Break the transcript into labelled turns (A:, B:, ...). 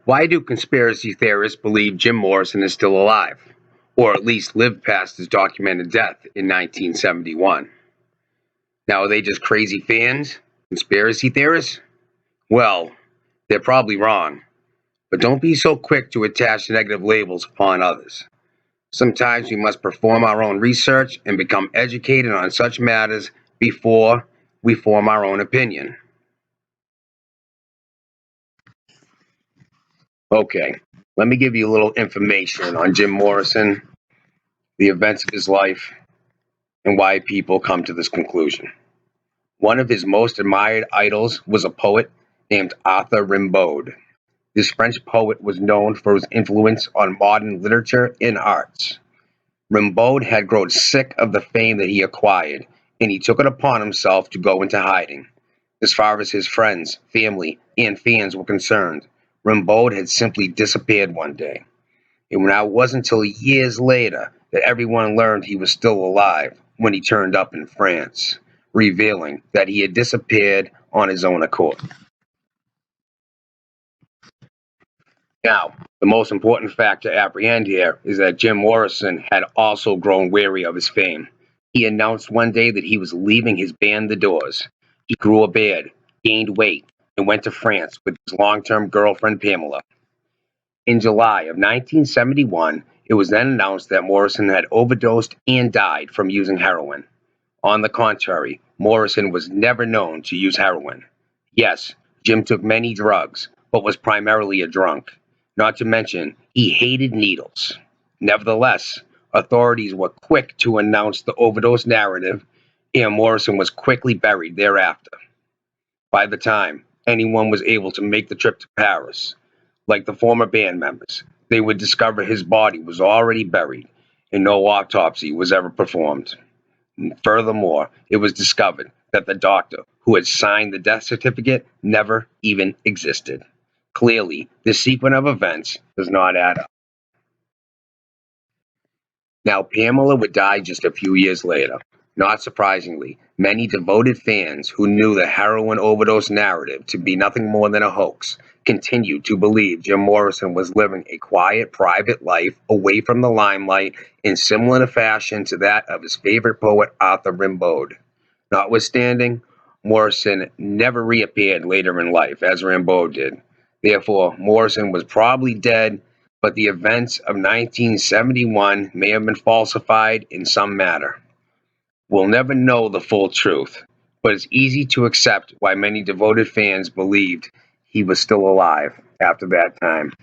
A: Why do conspiracy theorists believe Jim Morrison is still alive, or at least lived past his documented death in 1971? Now, are they just crazy fans? Conspiracy theorists? Well, they're probably wrong, but don't be so quick to attach negative labels upon others. Sometimes we must perform our own research and become educated on such matters before we form our own opinion. Okay, let me give you a little information on Jim Morrison, the events of his life, and why people come to this conclusion. One of his most admired idols was a poet named Arthur Rimbaud. This French poet was known for his influence on modern literature and arts. Rimbaud had grown sick of the fame that he acquired, and he took it upon himself to go into hiding. As far as his friends, family, and fans were concerned, Rimbaud had simply disappeared one day. It now wasn't until years later that everyone learned he was still alive when he turned up in France, revealing that he had disappeared on his own accord. Now, the most important fact to apprehend here is that Jim Morrison had also grown weary of his fame. He announced one day that he was leaving his band The Doors. He grew a beard, gained weight, and went to France with his long-term girlfriend Pamela. In July of 1971, it was then announced that Morrison had overdosed and died from using heroin. On the contrary, Morrison was never known to use heroin. Yes, Jim took many drugs, but was primarily a drunk. Not to mention, he hated needles. Nevertheless, authorities were quick to announce the overdose narrative, and Morrison was quickly buried thereafter. By the time anyone was able to make the trip to Paris, like the former band members, they would discover his body was already buried and no autopsy was ever performed. Furthermore, it was discovered that the doctor who had signed the death certificate never even existed. Clearly, this sequence of events does not add up. Now, Pamela would die just a few years later. Not surprisingly, many devoted fans who knew the heroin overdose narrative to be nothing more than a hoax continued to believe Jim Morrison was living a quiet, private life away from the limelight in similar fashion to that of his favorite poet Arthur Rimbaud. Notwithstanding, Morrison never reappeared later in life as Rimbaud did. Therefore, Morrison was probably dead, but the events of 1971 may have been falsified in some manner. We'll never know the full truth, but it's easy to accept why many devoted fans believed he was still alive after that time.